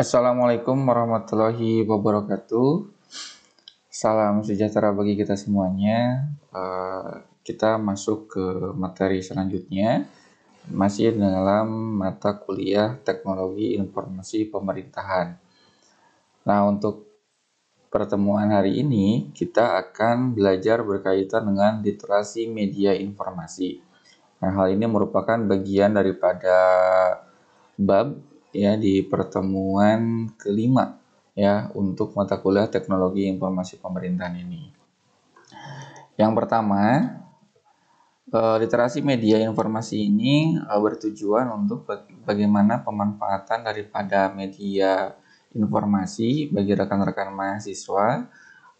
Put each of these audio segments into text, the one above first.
Assalamualaikum warahmatullahi wabarakatuh. Salam sejahtera bagi kita semuanya. Kita masuk ke materi selanjutnya, masih dalam mata kuliah Teknologi Informasi Pemerintahan. Nah, untuk pertemuan hari ini kita akan belajar berkaitan dengan literasi media informasi. Nah, hal ini merupakan bagian daripada bab ya di pertemuan kelima ya untuk mata kuliah Teknologi Informasi Pemerintahan ini. Yang pertama, literasi media informasi ini bertujuan untuk bagaimana pemanfaatan daripada media informasi bagi rekan-rekan mahasiswa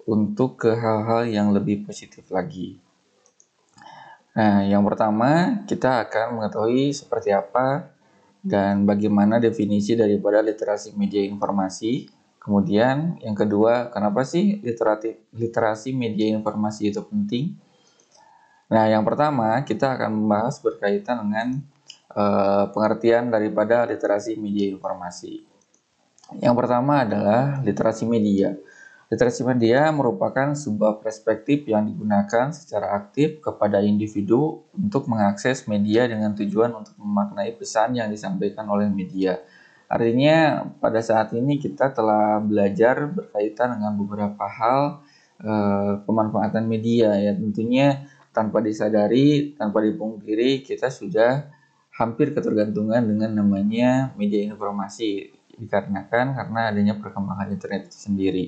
untuk ke hal-hal yang lebih positif lagi. Nah, yang pertama kita akan mengetahui seperti apa dan bagaimana definisi daripada literasi media informasi. Kemudian yang kedua, kenapa sih literasi media informasi itu penting? Nah, yang pertama kita akan membahas berkaitan dengan pengertian daripada literasi media informasi. Yang pertama adalah literasi media. Literasi media merupakan sebuah perspektif yang digunakan secara aktif kepada individu untuk mengakses media dengan tujuan untuk memaknai pesan yang disampaikan oleh media. Artinya pada saat ini kita telah belajar berkaitan dengan beberapa hal pemanfaatan media ya, tentunya tanpa disadari, tanpa dipungkiri kita sudah hampir ketergantungan dengan namanya media informasi dikarenakan karena adanya perkembangan internet itu sendiri.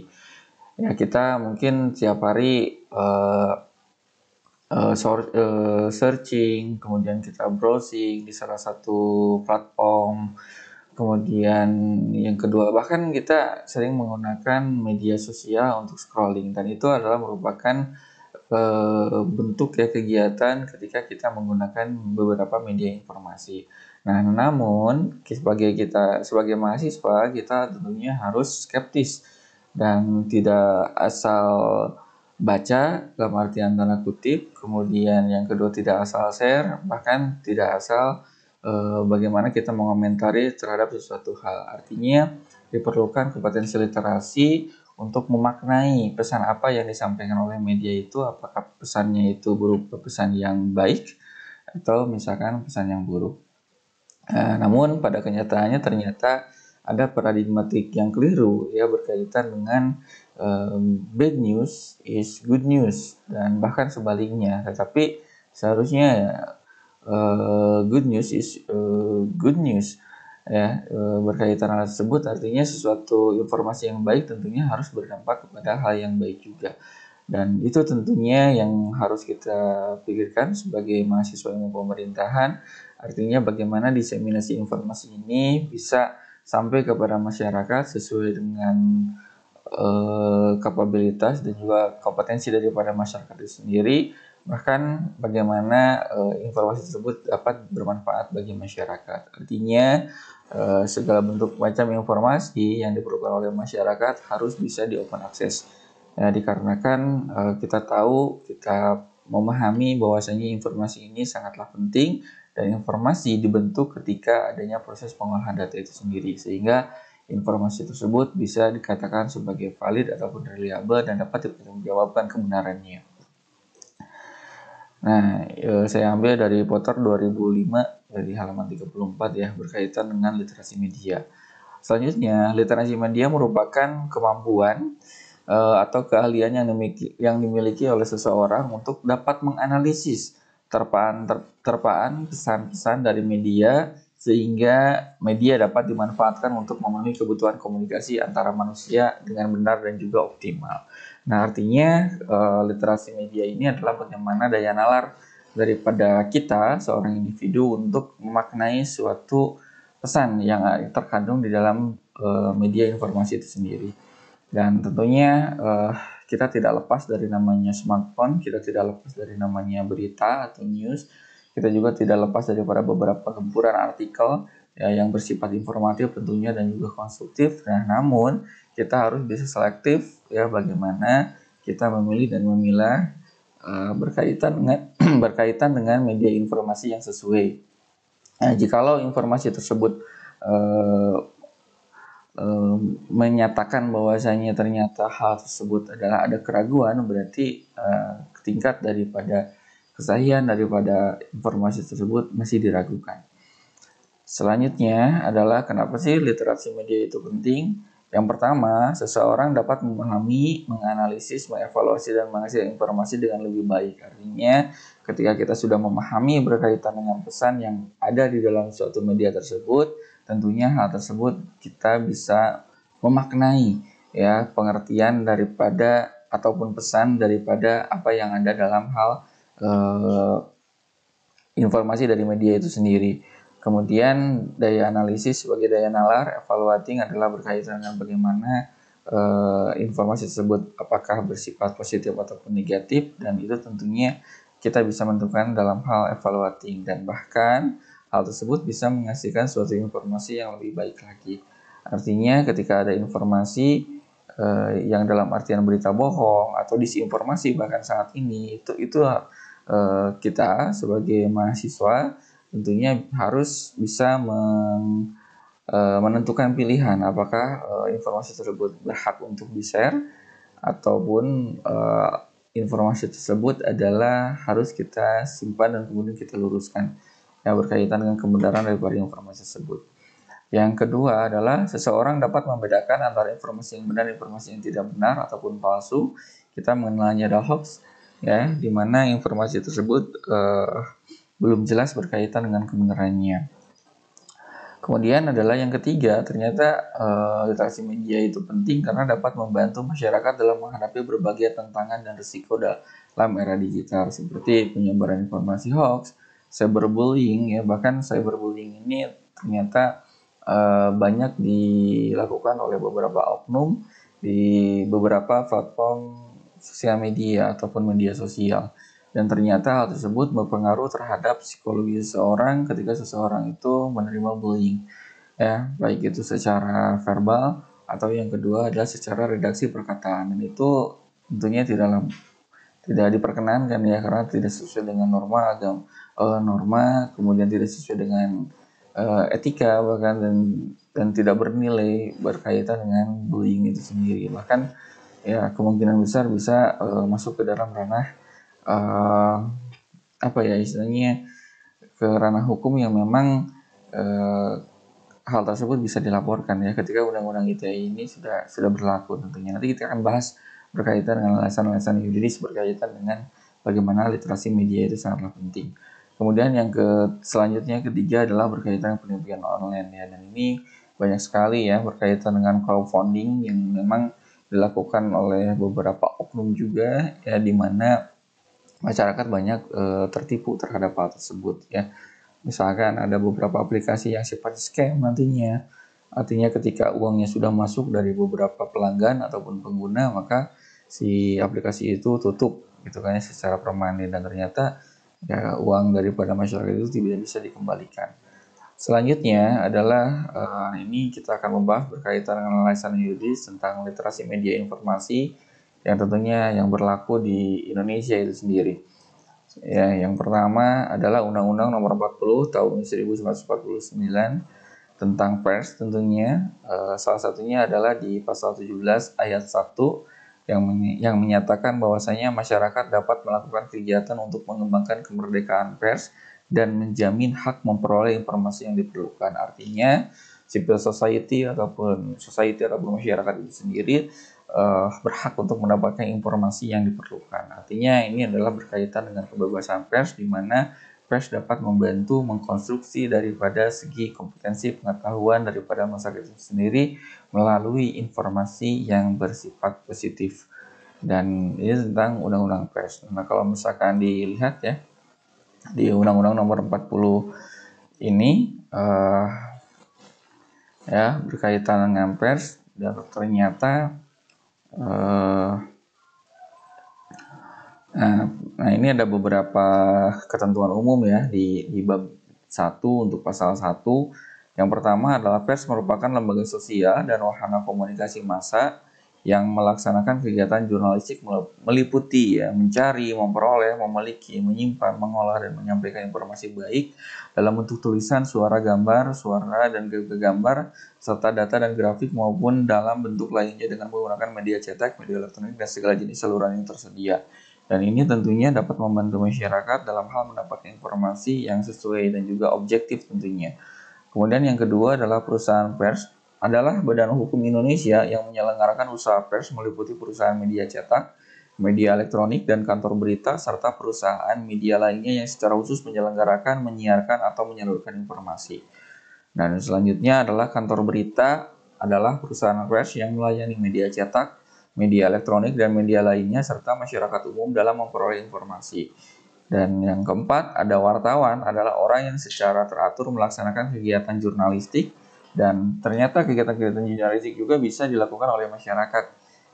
Ya, kita mungkin tiap hari searching, kemudian kita browsing di salah satu platform, kemudian yang kedua bahkan kita sering menggunakan media sosial untuk scrolling, dan itu adalah merupakan bentuk ya kegiatan ketika kita menggunakan beberapa media informasi. Nah, namun sebagai mahasiswa kita tentunya harus skeptis dan tidak asal baca dalam artian tanda kutip, kemudian yang kedua tidak asal share, bahkan tidak asal bagaimana kita mengomentari terhadap sesuatu hal. Artinya diperlukan kompetensi literasi untuk memaknai pesan apa yang disampaikan oleh media itu, apakah pesannya itu berupa pesan yang baik atau misalkan pesan yang buruk. Namun pada kenyataannya ternyata ada paradigmatik yang keliru ya berkaitan dengan bad news is good news dan bahkan sebaliknya. Tetapi seharusnya good news is good news ya. Berkaitan hal tersebut artinya sesuatu informasi yang baik tentunya harus berdampak kepada hal yang baik juga, dan itu tentunya yang harus kita pikirkan sebagai mahasiswa ilmu pemerintahan. Artinya bagaimana diseminasi informasi ini bisa sampai kepada masyarakat sesuai dengan kapabilitas dan juga kompetensi daripada masyarakat itu sendiri, bahkan bagaimana informasi tersebut dapat bermanfaat bagi masyarakat. Artinya segala bentuk macam informasi yang diperlukan oleh masyarakat harus bisa di open access ya, dikarenakan kita tahu, kita memahami bahwasanya informasi ini sangatlah penting dan informasi dibentuk ketika adanya proses pengolahan data itu sendiri, sehingga informasi tersebut bisa dikatakan sebagai valid ataupun reliable dan dapat dipertanggungjawabkan kebenarannya. Nah, saya ambil dari Potter 2005 dari halaman 34 ya, berkaitan dengan literasi media. Selanjutnya, literasi media merupakan kemampuan atau keahlian yang dimiliki oleh seseorang untuk dapat menganalisis terpaan pesan-pesan dari media sehingga media dapat dimanfaatkan untuk memenuhi kebutuhan komunikasi antara manusia dengan benar dan juga optimal. Nah, artinya literasi media ini adalah bagaimana daya nalar daripada kita seorang individu untuk memaknai suatu pesan yang terkandung di dalam media informasi itu sendiri. Dan tentunya kita tidak lepas dari namanya smartphone, kita tidak lepas dari namanya berita atau news, kita juga tidak lepas daripada beberapa gempuran artikel ya, yang bersifat informatif tentunya dan juga konstruktif. Nah, namun kita harus bisa selektif ya, bagaimana kita memilih dan memilah berkaitan dengan media informasi yang sesuai. Nah, jikalau informasi tersebut menyatakan bahwasanya ternyata hal tersebut adalah ada keraguan, berarti tingkat daripada kesahihan daripada informasi tersebut masih diragukan. Selanjutnya adalah kenapa sih literasi media itu penting? Yang pertama, seseorang dapat memahami, menganalisis, mengevaluasi, dan menghasilkan informasi dengan lebih baik. Artinya, ketika kita sudah memahami berkaitan dengan pesan yang ada di dalam suatu media tersebut, tentunya hal tersebut kita bisa memaknai ya pengertian daripada ataupun pesan daripada apa yang ada dalam hal informasi dari media itu sendiri. Kemudian daya analisis sebagai daya nalar, evaluating adalah berkaitan dengan bagaimana informasi tersebut apakah bersifat positif ataupun negatif, dan itu tentunya kita bisa menentukan dalam hal evaluating, dan bahkan hal tersebut bisa menghasilkan suatu informasi yang lebih baik lagi. Artinya ketika ada informasi yang dalam artian berita bohong atau disinformasi bahkan saat ini, itu kita sebagai mahasiswa tentunya harus bisa menentukan pilihan apakah informasi tersebut berhak untuk di-share ataupun informasi tersebut adalah harus kita simpan dan kemudian kita luruskan yang berkaitan dengan kebenaran daripada informasi tersebut. Yang kedua adalah seseorang dapat membedakan antara informasi yang benar dan informasi yang tidak benar ataupun palsu. Kita mengenalnya adalah hoax, ya, di mana informasi tersebut belum jelas berkaitan dengan kebenarannya. Kemudian adalah yang ketiga, ternyata literasi media itu penting karena dapat membantu masyarakat dalam menghadapi berbagai tantangan dan risiko dalam era digital seperti penyebaran informasi hoax, cyberbullying, ya, bahkan cyberbullying ini ternyata banyak dilakukan oleh beberapa oknum di beberapa platform sosial media ataupun media sosial. Dan ternyata hal tersebut berpengaruh terhadap psikologi seseorang ketika seseorang itu menerima bullying, ya, baik itu secara verbal atau yang kedua adalah secara redaksi perkataan, dan itu tentunya tidak diperkenankan ya, karena tidak sesuai dengan norma, kemudian tidak sesuai dengan etika bahkan, dan tidak bernilai berkaitan dengan bullying itu sendiri, bahkan ya kemungkinan besar bisa masuk ke dalam ranah istilahnya ke ranah hukum yang memang hal tersebut bisa dilaporkan ya ketika undang-undang ITE ini sudah berlaku tentunya. Nanti kita akan bahas berkaitan dengan alasan-alasan yuridis berkaitan dengan bagaimana literasi media itu sangatlah penting. Kemudian yang selanjutnya ketiga adalah berkaitan dengan penelitian online ya, dan ini banyak sekali ya berkaitan dengan crowdfunding yang memang dilakukan oleh beberapa oknum juga ya, di mana masyarakat banyak tertipu terhadap hal tersebut ya. Misalkan ada beberapa aplikasi yang sifat scam nantinya. Artinya ketika uangnya sudah masuk dari beberapa pelanggan ataupun pengguna, maka si aplikasi itu tutup gitu kan ya, secara permanen, dan ternyata ya uang daripada masyarakat itu tidak bisa dikembalikan. Selanjutnya adalah ini kita akan membahas berkaitan dengan alasan yuridis tentang literasi media informasi yang tentunya yang berlaku di Indonesia itu sendiri. Ya, yang pertama adalah Undang-Undang Nomor 40 Tahun 1949 tentang pers tentunya. Salah satunya adalah di pasal 17 ayat 1 yang menyatakan bahwasanya masyarakat dapat melakukan kegiatan untuk mengembangkan kemerdekaan pers dan menjamin hak memperoleh informasi yang diperlukan. Artinya civil society ataupun masyarakat itu sendiri berhak untuk mendapatkan informasi yang diperlukan. Artinya ini adalah berkaitan dengan kebebasan pers, di mana pers dapat membantu mengkonstruksi daripada segi kompetensi pengetahuan daripada masyarakat itu sendiri melalui informasi yang bersifat positif. Dan ini tentang undang-undang pers. Nah, kalau misalkan dilihat ya, di Undang-Undang Nomor 40 ini ya berkaitan dengan pers, dan ternyata nah ini ada beberapa ketentuan umum ya di bab 1 untuk pasal 1. Yang pertama adalah pers merupakan lembaga sosial dan wahana komunikasi massa yang melaksanakan kegiatan jurnalistik meliputi ya mencari, memperoleh, memiliki, menyimpan, mengolah dan menyampaikan informasi baik dalam bentuk tulisan, suara, gambar, suara dan gambar serta data dan grafik maupun dalam bentuk lainnya dengan menggunakan media cetak, media elektronik dan segala jenis saluran yang tersedia. Dan ini tentunya dapat membantu masyarakat dalam hal mendapatkan informasi yang sesuai dan juga objektif tentunya. Kemudian yang kedua adalah perusahaan pers adalah badan hukum Indonesia yang menyelenggarakan usaha pers meliputi perusahaan media cetak, media elektronik, dan kantor berita, serta perusahaan media lainnya yang secara khusus menyelenggarakan, menyiarkan, atau menyalurkan informasi. Dan selanjutnya adalah kantor berita adalah perusahaan pers yang melayani media cetak, media elektronik, dan media lainnya, serta masyarakat umum dalam memperoleh informasi. Dan yang keempat, ada wartawan adalah orang yang secara teratur melaksanakan kegiatan jurnalistik dan ternyata kegiatan-kegiatan jurnalistik juga bisa dilakukan oleh masyarakat.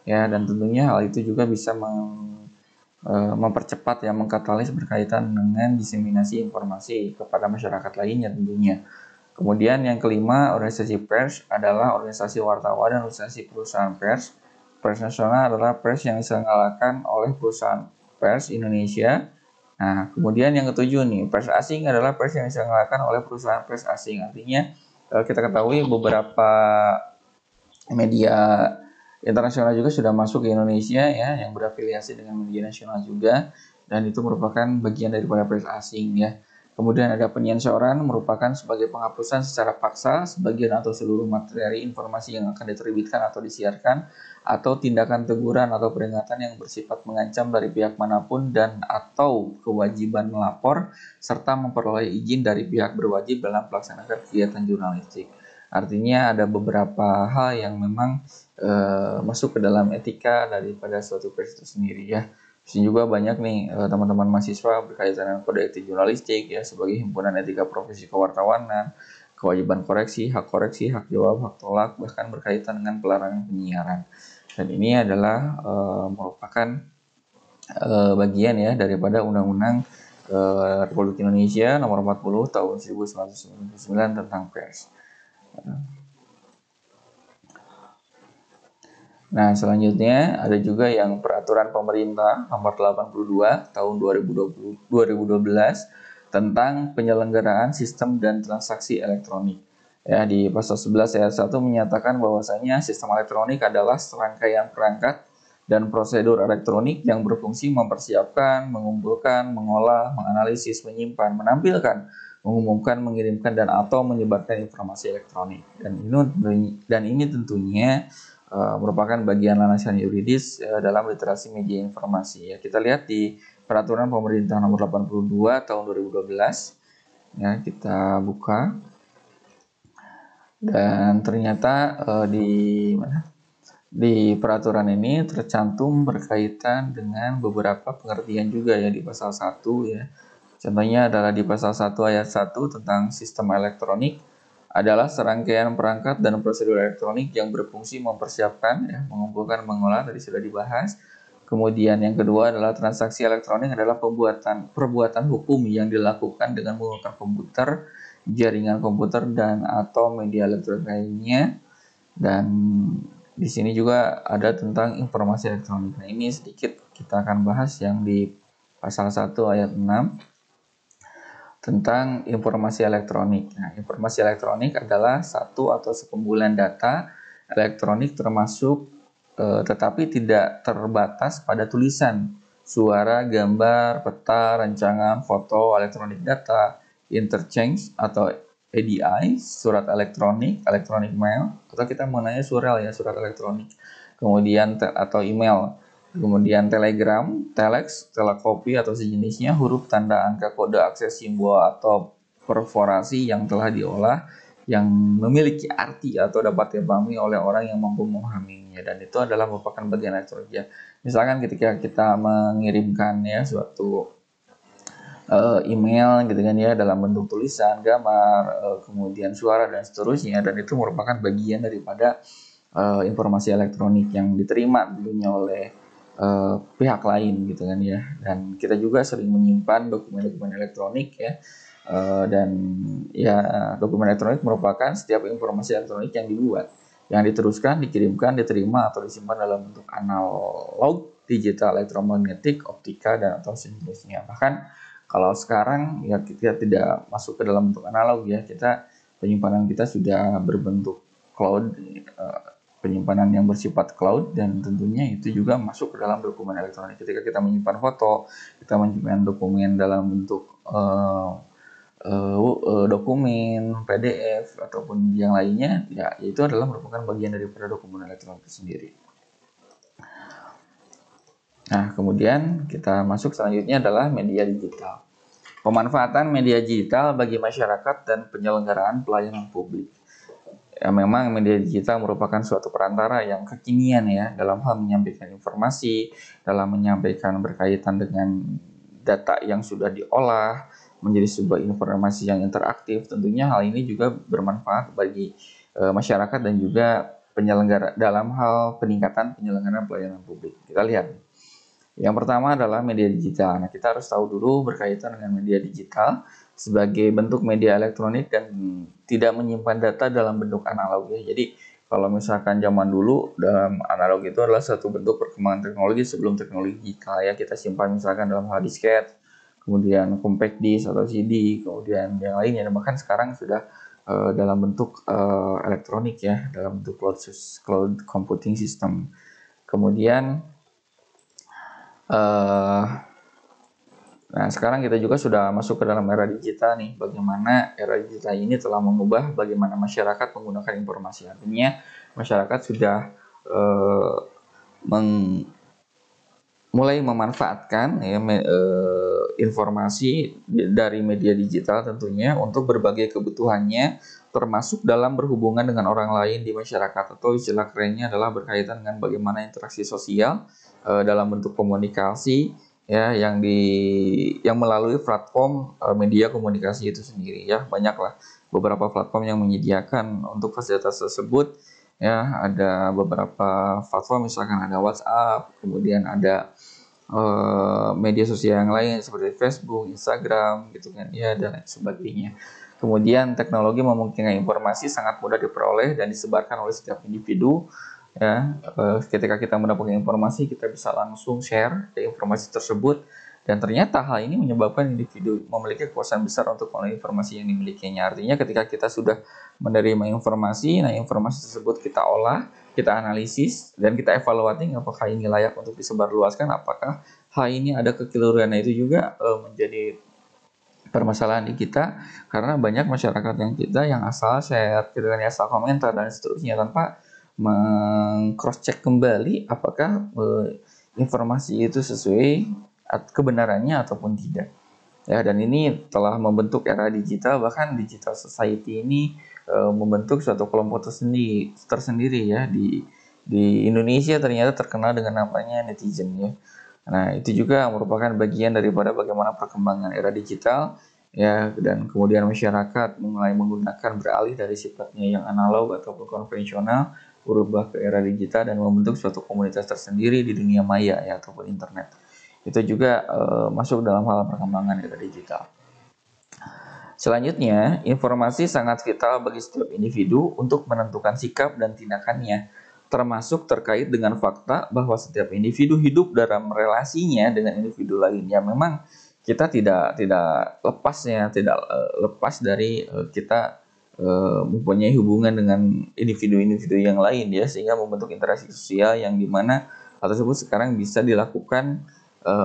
Ya, dan tentunya hal itu juga bisa mempercepat ya mengkatalis berkaitan dengan diseminasi informasi kepada masyarakat lainnya tentunya. Kemudian yang kelima, organisasi pers adalah organisasi wartawan dan organisasi perusahaan pers. Pers nasional adalah pers yang diselenggarakan oleh perusahaan pers Indonesia. Nah, kemudian yang ketujuh nih, pers asing adalah pers yang diselenggarakan oleh perusahaan pers asing. Artinya kita ketahui beberapa media internasional juga sudah masuk ke Indonesia ya, yang berafiliasi dengan media nasional juga, dan itu merupakan bagian daripada pers asing ya. Kemudian ada penyensoran merupakan sebagai penghapusan secara paksa sebagian atau seluruh materi informasi yang akan diterbitkan atau disiarkan, atau tindakan teguran atau peringatan yang bersifat mengancam dari pihak manapun dan atau kewajiban melapor serta memperoleh izin dari pihak berwajib dalam pelaksanaan kegiatan jurnalistik. Artinya ada beberapa hal yang memang masuk ke dalam etika daripada suatu pers itu sendiri ya. Di sini juga banyak nih teman-teman mahasiswa berkaitan dengan kode etik jurnalistik ya sebagai himpunan etika profesi kewartawanan, kewajiban koreksi, hak jawab, hak tolak, bahkan berkaitan dengan pelarangan penyiaran. Dan ini adalah merupakan bagian ya daripada Undang-Undang Republik Indonesia Nomor 40 Tahun 1999 tentang pers. Nah, selanjutnya ada juga yang peraturan pemerintah nomor 82 tahun 2012 tentang penyelenggaraan sistem dan transaksi elektronik. Ya, di pasal 11 ayat 1 menyatakan bahwasanya sistem elektronik adalah serangkaian perangkat dan prosedur elektronik yang berfungsi mempersiapkan, mengumpulkan, mengolah, menganalisis, menyimpan, menampilkan, mengumumkan, mengirimkan dan atau menyebarkan informasi elektronik. Dan ini tentunya merupakan bagian landasan yuridis dalam literasi media informasi. Ya, kita lihat di Peraturan Pemerintah Nomor 82 Tahun 2012. Ya, kita buka. Dan ternyata di peraturan ini tercantum berkaitan dengan beberapa pengertian juga ya di pasal 1 ya. Contohnya adalah di pasal 1 ayat 1 tentang sistem elektronik adalah serangkaian perangkat dan prosedur elektronik yang berfungsi mempersiapkan, ya, mengumpulkan, mengolah, tadi sudah dibahas. Kemudian yang kedua adalah transaksi elektronik adalah perbuatan hukum yang dilakukan dengan menggunakan komputer, jaringan komputer dan atau media elektronik lainnya. Dan di sini juga ada tentang informasi elektronik. Nah, ini sedikit kita akan bahas yang di pasal 1 ayat 6 tentang informasi elektronik. Nah, informasi elektronik adalah satu atau sekumpulan data elektronik termasuk tetapi tidak terbatas pada tulisan, suara, gambar, peta, rancangan, foto, elektronik data, interchange atau EDI, surat elektronik, electronic mail, atau kita mengenai surat elektronik, kemudian atau email. Kemudian telegram, telex, telekopi atau sejenisnya, huruf, tanda, angka, kode, akses, simbol atau perforasi yang telah diolah yang memiliki arti atau dapat dipahami oleh orang yang mampu memahaminya, dan itu adalah merupakan bagian elektronik ya. Misalkan ketika kita mengirimkan ya suatu email gitu kan ya dalam bentuk tulisan, gambar, kemudian suara dan seterusnya, dan itu merupakan bagian daripada informasi elektronik yang diterima tentunya oleh pihak lain gitu kan ya. Dan kita juga sering menyimpan dokumen-dokumen elektronik ya, dan ya dokumen elektronik merupakan setiap informasi elektronik yang dibuat yang diteruskan, dikirimkan, diterima atau disimpan dalam bentuk analog, digital, elektromagnetik, optika, dan atau sejenisnya. Bahkan kalau sekarang ya kita tidak masuk ke dalam bentuk analog ya, penyimpanan kita sudah berbentuk cloud, penyimpanan yang bersifat cloud, dan tentunya itu juga masuk ke dalam dokumen elektronik. Ketika kita menyimpan foto, kita menyimpan dokumen dalam bentuk dokumen PDF ataupun yang lainnya, ya itu adalah merupakan bagian daripada dokumen elektronik itu sendiri. Nah, kemudian kita masuk selanjutnya adalah media digital. Pemanfaatan media digital bagi masyarakat dan penyelenggaraan pelayanan publik. Ya, memang media digital merupakan suatu perantara yang kekinian ya dalam hal menyampaikan informasi, dalam menyampaikan berkaitan dengan data yang sudah diolah menjadi sebuah informasi yang interaktif. Tentunya hal ini juga bermanfaat bagi masyarakat dan juga penyelenggara dalam hal peningkatan penyelenggaraan pelayanan publik. Kita lihat. Yang pertama adalah media digital. Nah, kita harus tahu dulu berkaitan dengan media digital sebagai bentuk media elektronik dan tidak menyimpan data dalam bentuk analog ya. Jadi kalau misalkan zaman dulu dalam analog itu adalah satu bentuk perkembangan teknologi sebelum teknologi digital ya. Kita simpan misalkan dalam hard disket, kemudian compact disk atau CD, kemudian yang lainnya. Dan bahkan sekarang sudah dalam bentuk elektronik ya, dalam bentuk cloud computing system. Kemudian nah, sekarang kita juga sudah masuk ke dalam era digital nih. Bagaimana era digital ini telah mengubah bagaimana masyarakat menggunakan informasi. Artinya masyarakat sudah mulai memanfaatkan ya, informasi dari media digital tentunya untuk berbagai kebutuhannya, termasuk dalam berhubungan dengan orang lain di masyarakat, atau istilah kerennya adalah berkaitan dengan bagaimana interaksi sosial dalam bentuk komunikasi ya yang melalui platform media komunikasi itu sendiri ya. Banyaklah beberapa platform yang menyediakan untuk fasilitas tersebut ya. Ada beberapa platform, misalkan ada WhatsApp, kemudian ada media sosial yang lain seperti Facebook, Instagram gitu kan ya, dan sebagainya. Kemudian teknologi memungkinkan informasi sangat mudah diperoleh dan disebarkan oleh setiap individu ya. Ketika kita mendapatkan informasi, kita bisa langsung share informasi tersebut, dan ternyata hal ini menyebabkan individu memiliki kekuasaan besar untuk mengenai informasi yang dimilikinya. Artinya ketika kita sudah menerima informasi, nah informasi tersebut kita olah, kita analisis, dan kita evaluasi apakah ini layak untuk disebarluaskan, apakah hal ini ada kekeliruan. Itu juga menjadi permasalahan di kita, karena banyak masyarakat yang asal share, asal komentar dan seterusnya tanpa meng-cross check kembali apakah informasi itu sesuai kebenarannya ataupun tidak. Ya, dan ini telah membentuk era digital, bahkan digital society ini membentuk suatu kelompok tersendiri ya. Di Indonesia ternyata terkenal dengan namanya netizen ya. Nah, itu juga merupakan bagian daripada bagaimana perkembangan era digital ya, dan kemudian masyarakat mulai menggunakan, beralih dari sifatnya yang analog ataupun konvensional, berubah ke era digital dan membentuk suatu komunitas tersendiri di dunia maya ya, ataupun internet. Itu juga masuk dalam hal perkembangan era digital. Selanjutnya, informasi sangat vital bagi setiap individu untuk menentukan sikap dan tindakannya, termasuk terkait dengan fakta bahwa setiap individu hidup dalam relasinya dengan individu lainnya. Memang kita tidak lepas dari kita mempunyai hubungan dengan individu-individu yang lain ya, sehingga membentuk interaksi sosial yang dimana hal tersebut sekarang bisa dilakukan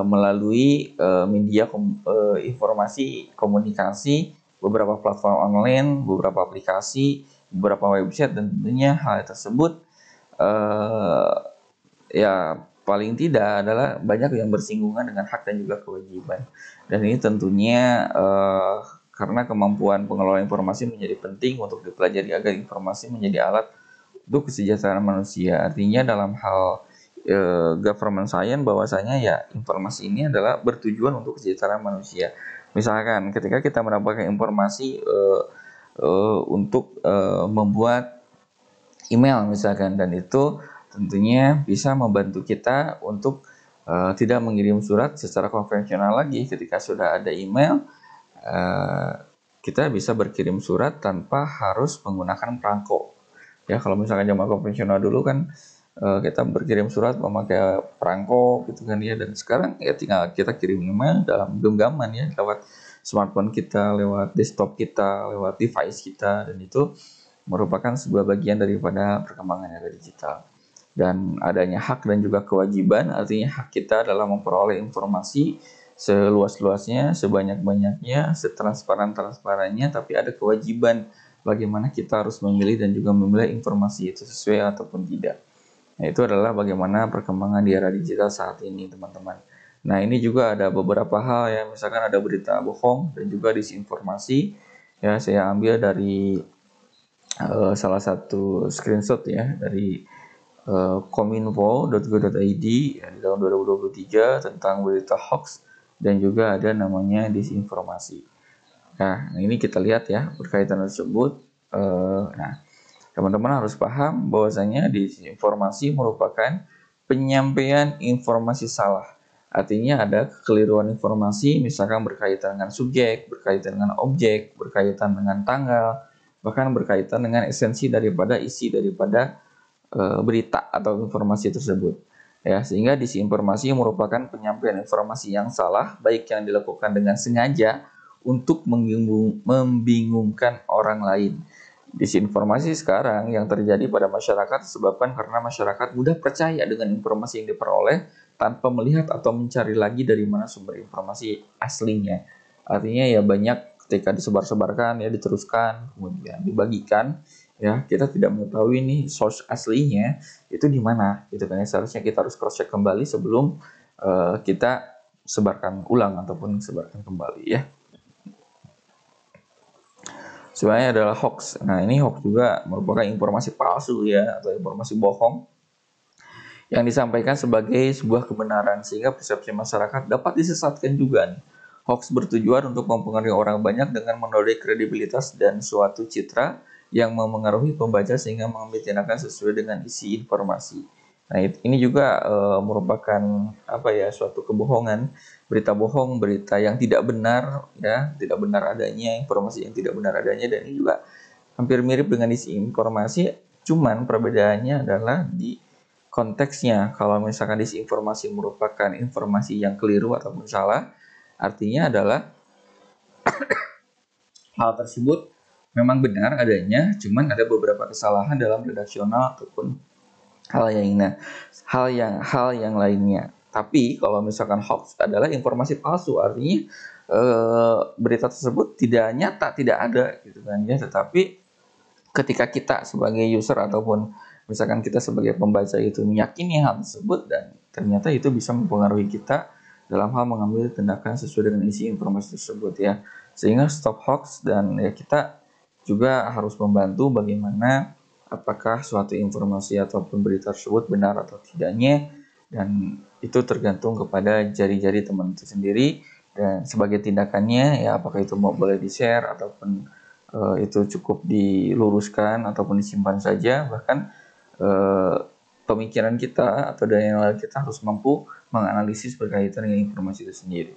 melalui media informasi komunikasi, beberapa platform online, beberapa aplikasi, beberapa website, dan tentunya hal tersebut ya paling tidak adalah banyak yang bersinggungan dengan hak dan juga kewajiban. Dan ini tentunya karena kemampuan pengelola informasi menjadi penting untuk dipelajari agar informasi menjadi alat untuk kesejahteraan manusia. Artinya dalam hal government science bahwasanya ya informasi ini adalah bertujuan untuk kesejahteraan manusia. Misalkan ketika kita mendapatkan informasi untuk membuat email misalkan, dan itu tentunya bisa membantu kita untuk tidak mengirim surat secara konvensional lagi. Ketika sudah ada email, kita bisa berkirim surat tanpa harus menggunakan perangko. Ya kalau misalkan zaman konvensional dulu kan kita berkirim surat memakai perangko gitu kan ya, dan sekarang ya tinggal kita kirim email dalam genggaman ya, lewat smartphone kita, lewat desktop kita, lewat device kita, dan itu merupakan sebuah bagian daripada perkembangan era digital. Dan adanya hak dan juga kewajiban, artinya hak kita adalah memperoleh informasi seluas-luasnya, sebanyak-banyaknya, setransparan-transparannya, tapi ada kewajiban bagaimana kita harus memilih dan juga memilih informasi itu sesuai ataupun tidak. Nah, itu adalah bagaimana perkembangan di era digital saat ini, teman-teman. Nah, ini juga ada beberapa hal ya, misalkan ada berita bohong dan juga disinformasi. Ya, saya ambil dari salah satu screenshot ya dari kominfo.go.id ya, di tahun 2023 tentang berita hoax dan juga ada namanya disinformasi. Nah, ini kita lihat ya berkaitan tersebut. Nah, teman-teman harus paham bahwasanya disinformasi merupakan penyampaian informasi salah. Artinya ada kekeliruan informasi, misalkan berkaitan dengan subjek, berkaitan dengan objek, berkaitan dengan tanggal, bahkan berkaitan dengan esensi daripada isi daripada berita atau informasi tersebut. Ya, sehingga disinformasi merupakan penyampaian informasi yang salah, baik yang dilakukan dengan sengaja untuk membingungkan orang lain. Disinformasi sekarang yang terjadi pada masyarakat disebabkan karena masyarakat mudah percaya dengan informasi yang diperoleh tanpa melihat atau mencari lagi dari mana sumber informasi aslinya. Artinya ya banyak ketika disebar-sebarkan ya, diteruskan, kemudian dibagikan, ya kita tidak mengetahui nih source aslinya itu di mana gitu kan ya. Seharusnya kita harus cross check kembali sebelum kita sebarkan ulang ataupun sebarkan kembali ya. Sebenarnya adalah hoax. Nah, ini hoax juga merupakan informasi palsu ya, atau informasi bohong yang disampaikan sebagai sebuah kebenaran sehingga persepsi masyarakat dapat disesatkan juga nih. Hoax bertujuan untuk mempengaruhi orang banyak dengan menodai kredibilitas dan suatu citra yang memengaruhi pembaca sehingga mengambil tindakan sesuai dengan isi informasi. Nah, ini juga merupakan apa ya, suatu kebohongan, berita bohong, berita yang tidak benar ya, tidak benar adanya, informasi yang tidak benar adanya, dan ini juga hampir mirip dengan isi informasi, cuman perbedaannya adalah di konteksnya. Kalau misalkan disinformasi merupakan informasi yang keliru ataupun salah, artinya adalah hal tersebut memang benar adanya, cuman ada beberapa kesalahan dalam redaksional ataupun hal yang lainnya. Tapi kalau misalkan hoax adalah informasi palsu, artinya berita tersebut tidak nyata, tidak ada gitu kan ya, tetapi ketika kita sebagai user ataupun misalkan kita sebagai pembaca itu meyakini hal tersebut, dan ternyata itu bisa mempengaruhi kita dalam hal mengambil tindakan sesuai dengan isi informasi tersebut ya. Sehingga stop hoax, dan ya kita juga harus membantu bagaimana apakah suatu informasi ataupun berita tersebut benar atau tidaknya, dan itu tergantung kepada jari-jari teman itu sendiri, dan sebagai tindakannya ya apakah itu mau boleh di-share ataupun itu cukup diluruskan ataupun disimpan saja. Bahkan pemikiran kita atau daya nalar kita harus mampu menganalisis berkaitan dengan informasi itu sendiri.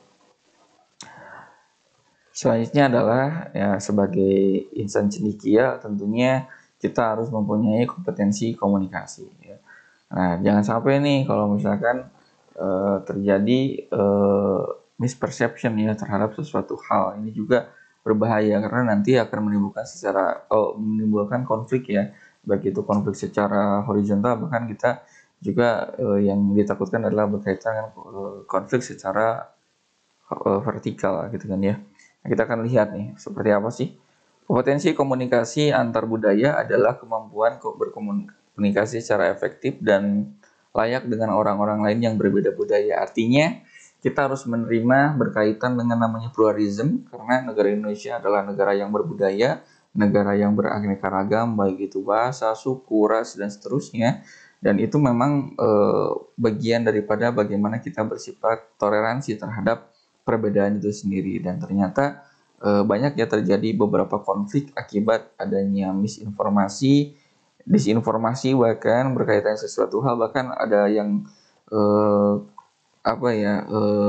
Selanjutnya adalah ya sebagai insan cendekia tentunya kita harus mempunyai kompetensi komunikasi ya. Nah, jangan sampai nih kalau misalkan terjadi misperception ya terhadap sesuatu hal. Ini juga berbahaya karena nanti akan menimbulkan konflik ya, baik itu konflik secara horizontal, bahkan kita juga yang ditakutkan adalah berkaitan dengan konflik secara vertikal gitu kan ya. Nah, kita akan lihat nih seperti apa sih kompetensi komunikasi antar budaya adalah kemampuan berkomunikasi secara efektif dan layak dengan orang-orang lain yang berbeda budaya. Artinya kita harus menerima berkaitan dengan namanya pluralism, karena negara Indonesia adalah negara yang berbudaya, negara yang beraneka ragam, baik itu bahasa, suku, ras, dan seterusnya. Dan itu memang bagian daripada bagaimana kita bersifat toleransi terhadap perbedaan itu sendiri. Dan ternyata banyak ya terjadi beberapa konflik akibat adanya misinformasi, disinformasi, bahkan berkaitan sesuatu hal, bahkan ada yang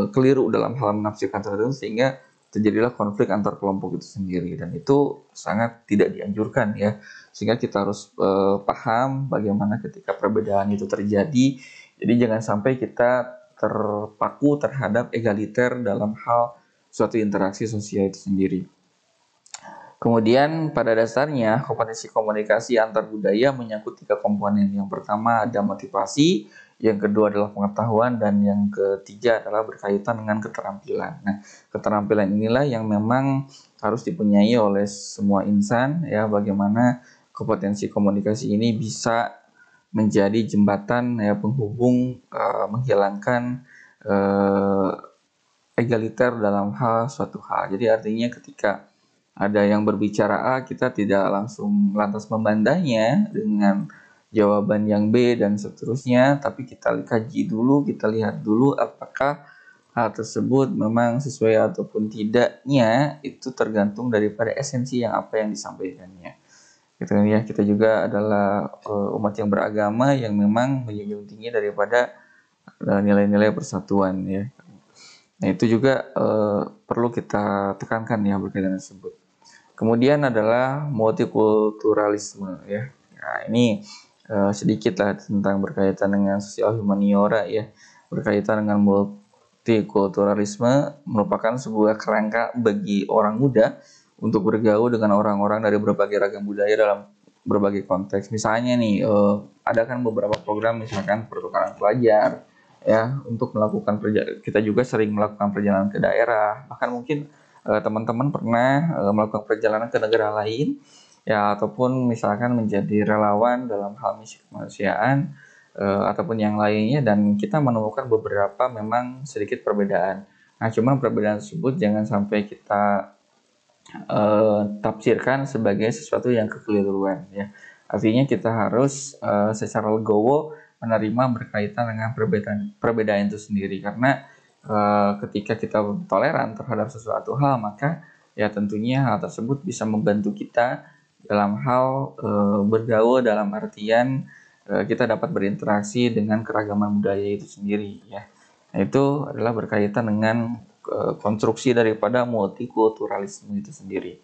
keliru dalam hal menafsirkan tertentu, sehingga terjadilah konflik antar kelompok itu sendiri, dan itu sangat tidak dianjurkan ya. Sehingga kita harus paham bagaimana ketika perbedaan itu terjadi. Jadi jangan sampai kita terpaku terhadap egaliter dalam hal suatu interaksi sosial itu sendiri. Kemudian pada dasarnya kompetensi komunikasi antar budaya menyangkut 3 komponen. Yang pertama ada motivasi, yang kedua adalah pengetahuan, dan yang ketiga adalah berkaitan dengan keterampilan. Nah, keterampilan inilah yang memang harus dipunyai oleh semua insan ya, bagaimana kompetensi komunikasi ini bisa menjadi jembatan ya, penghubung, menghilangkan egaliter dalam hal suatu hal. Jadi artinya ketika ada yang berbicara A, kita tidak langsung lantas membantahnya dengan jawaban yang B dan seterusnya, tapi kita kaji dulu, kita lihat dulu apakah hal tersebut memang sesuai ataupun tidaknya, itu tergantung daripada esensi yang apa yang disampaikannya. Gitu ya, kita juga adalah umat yang beragama yang memang menjunjung tinggi daripada nilai-nilai persatuan ya. Nah, itu juga perlu kita tekankan ya berkaitan tersebut. Kemudian adalah multikulturalisme ya. Nah, ini sedikit lah tentang berkaitan dengan sosial humaniora ya. Berkaitan dengan multikulturalisme merupakan sebuah kerangka bagi orang muda untuk bergaul dengan orang-orang dari berbagai ragam budaya dalam berbagai konteks. Misalnya nih, ada kan beberapa program misalkan pertukaran pelajar ya, untuk melakukan kita juga sering melakukan perjalanan ke daerah, bahkan mungkin teman-teman pernah melakukan perjalanan ke negara lain ya, ataupun misalkan menjadi relawan dalam hal misi kemanusiaan ataupun yang lainnya, dan kita menemukan beberapa memang sedikit perbedaan. Nah, cuman perbedaan tersebut jangan sampai kita tafsirkan sebagai sesuatu yang kekeliruan ya. Artinya kita harus secara legowo menerima berkaitan dengan perbedaan itu sendiri, karena ketika kita toleran terhadap sesuatu hal, maka ya tentunya hal tersebut bisa membantu kita dalam hal bergaul, dalam artian kita dapat berinteraksi dengan keragaman budaya itu sendiri ya. Nah, itu adalah berkaitan dengan konstruksi daripada multikulturalisme itu sendiri.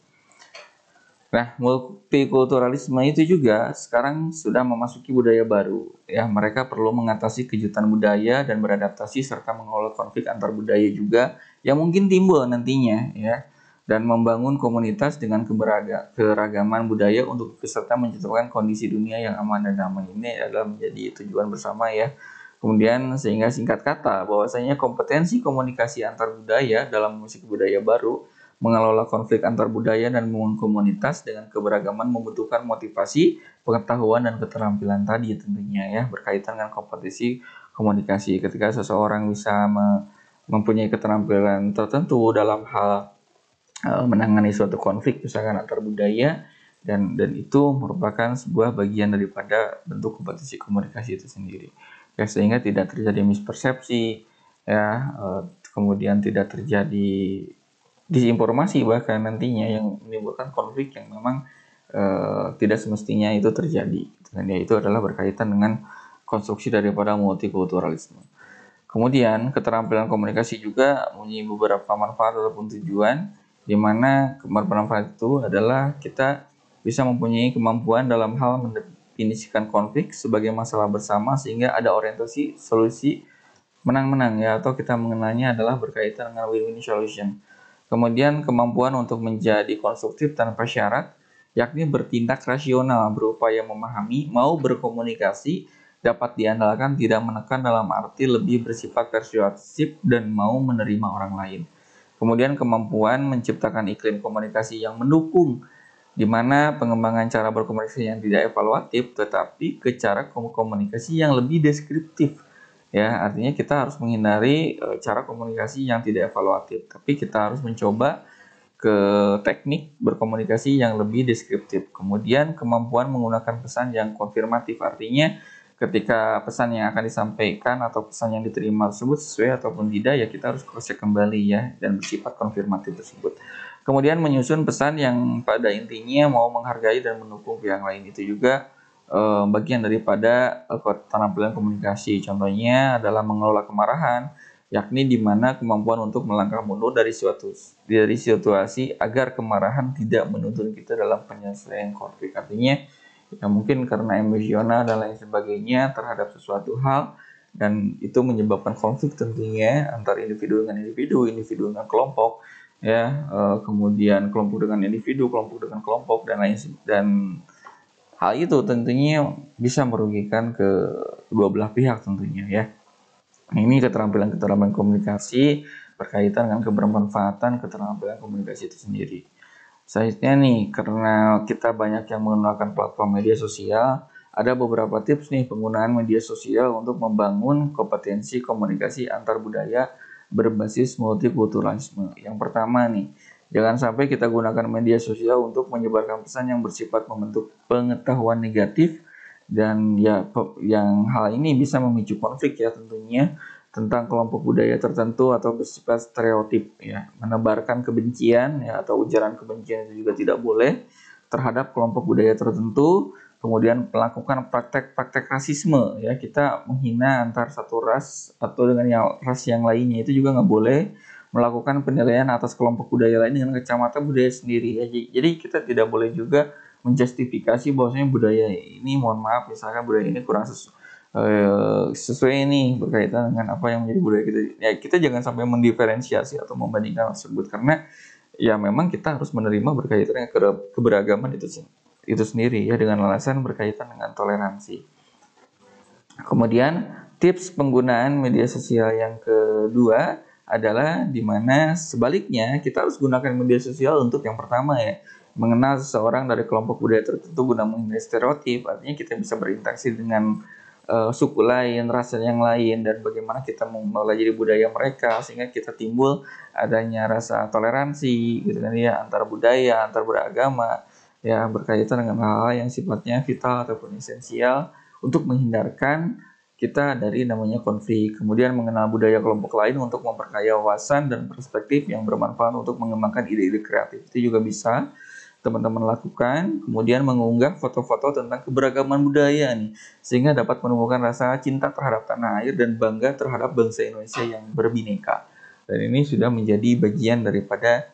Nah, multikulturalisme itu juga sekarang sudah memasuki budaya baru. Ya, mereka perlu mengatasi kejutan budaya dan beradaptasi serta mengelola konflik antar budaya juga yang mungkin timbul nantinya ya. Dan membangun komunitas dengan keragaman budaya untuk serta menciptakan kondisi dunia yang aman dan damai. Ini adalah menjadi tujuan bersama ya. Kemudian sehingga singkat kata bahwasanya kompetensi komunikasi antar budaya dalam musik budaya baru mengelola konflik antar budaya dan membangun komunitas dengan keberagaman membutuhkan motivasi, pengetahuan, dan keterampilan tadi tentunya ya, berkaitan dengan kompetisi komunikasi. Ketika seseorang bisa mempunyai keterampilan tertentu dalam hal menangani suatu konflik misalkan antar budaya, dan itu merupakan sebuah bagian daripada bentuk kompetisi komunikasi itu sendiri. Ya, sehingga tidak terjadi mispersepsi ya, kemudian tidak terjadi disinformasi bahkan nantinya yang menimbulkan konflik yang memang tidak semestinya itu terjadi. Dan ya, itu adalah berkaitan dengan konstruksi daripada multikulturalisme. Kemudian keterampilan komunikasi juga mempunyai beberapa manfaat ataupun tujuan, di mana manfaat itu adalah kita bisa mempunyai kemampuan dalam hal mendefinisikan konflik sebagai masalah bersama sehingga ada orientasi solusi menang-menang ya, atau kita mengenalnya adalah berkaitan dengan win-win solution. Kemudian kemampuan untuk menjadi konstruktif tanpa syarat, yakni bertindak rasional, berupaya memahami, mau berkomunikasi, dapat diandalkan, tidak menekan dalam arti lebih bersifat persuasif dan mau menerima orang lain. Kemudian kemampuan menciptakan iklim komunikasi yang mendukung, di mana pengembangan cara berkomunikasi yang tidak evaluatif, tetapi ke cara komunikasi yang lebih deskriptif. Ya, artinya kita harus menghindari cara komunikasi yang tidak evaluatif, tapi kita harus mencoba ke teknik berkomunikasi yang lebih deskriptif. Kemudian kemampuan menggunakan pesan yang konfirmatif, artinya ketika pesan yang akan disampaikan atau pesan yang diterima tersebut sesuai ataupun tidak, ya kita harus cross check kembali ya, dan bersifat konfirmatif tersebut. Kemudian menyusun pesan yang pada intinya mau menghargai dan mendukung pihak lain, itu juga bagian daripada keterampilan komunikasi. Contohnya adalah mengelola kemarahan, yakni di mana kemampuan untuk melangkah mundur dari situasi agar kemarahan tidak menuntun kita dalam penyelesaian konflik. Artinya ya mungkin karena emosional dan lain sebagainya terhadap sesuatu hal, dan itu menyebabkan konflik tentunya antar individu dengan individu, individu dengan kelompok, ya, kemudian kelompok dengan individu, kelompok dengan kelompok, dan lain, dan hal itu tentunya bisa merugikan ke kedua belah pihak tentunya ya. Ini keterampilan komunikasi berkaitan dengan kebermanfaatan keterampilan komunikasi itu sendiri. Selanjutnya nih, karena kita banyak yang menggunakan platform media sosial, ada beberapa tips nih penggunaan media sosial untuk membangun kompetensi komunikasi antar budaya berbasis multikulturalisme. Yang pertama nih, jangan sampai kita gunakan media sosial untuk menyebarkan pesan yang bersifat membentuk pengetahuan negatif, dan ya yang hal ini bisa memicu konflik ya tentunya tentang kelompok budaya tertentu atau bersifat stereotip ya, menebarkan kebencian ya atau ujaran kebencian itu juga tidak boleh terhadap kelompok budaya tertentu. Kemudian melakukan praktek-praktek rasisme ya, kita menghina antar satu ras atau dengan ras yang lainnya, itu juga nggak boleh. Melakukan penilaian atas kelompok budaya lain dengan kacamata budaya sendiri ya. Jadi kita tidak boleh juga menjustifikasi bahwasanya budaya ini, mohon maaf, misalkan budaya ini kurang sesuai ini berkaitan dengan apa yang menjadi budaya kita. Ya kita jangan sampai mendiferensiasi atau membandingkan tersebut, karena ya memang kita harus menerima berkaitan dengan keberagaman itu sendiri ya, dengan alasan berkaitan dengan toleransi. Kemudian tips penggunaan media sosial yang kedua adalah di mana sebaliknya kita harus gunakan media sosial untuk yang pertama ya, mengenal seseorang dari kelompok budaya tertentu guna menghindari stereotip. Artinya kita bisa berinteraksi dengan suku lain, ras yang lain, dan bagaimana kita mempelajari budaya mereka sehingga kita timbul adanya rasa toleransi gitu kan ya, antar budaya, antar beragama ya, berkaitan dengan hal-hal yang sifatnya vital ataupun esensial untuk menghindarkan kita dari namanya konflik. Kemudian mengenal budaya kelompok lain untuk memperkaya wawasan dan perspektif yang bermanfaat untuk mengembangkan ide-ide kreatif. Itu juga bisa teman-teman lakukan. Kemudian mengunggah foto-foto tentang keberagaman budaya nih, sehingga dapat menumbuhkan rasa cinta terhadap tanah air dan bangga terhadap bangsa Indonesia yang berbineka. Dan ini sudah menjadi bagian daripada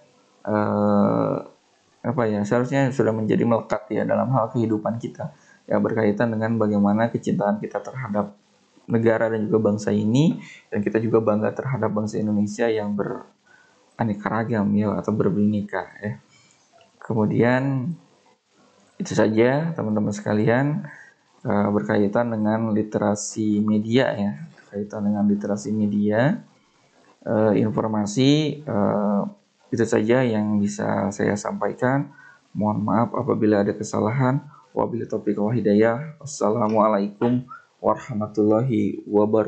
seharusnya sudah menjadi melekat ya dalam hal kehidupan kita ya, berkaitan dengan bagaimana kecintaan kita terhadap negara dan juga bangsa ini, dan kita juga bangga terhadap bangsa Indonesia yang beraneka ragam ya atau berbineka ya. Kemudian itu saja teman-teman sekalian berkaitan dengan literasi media ya, informasi itu saja yang bisa saya sampaikan. Mohon maaf apabila ada kesalahan. Wabillahi taufiq wal hidayah. Wassalamualaikum warahmatullahi wabarakatuh.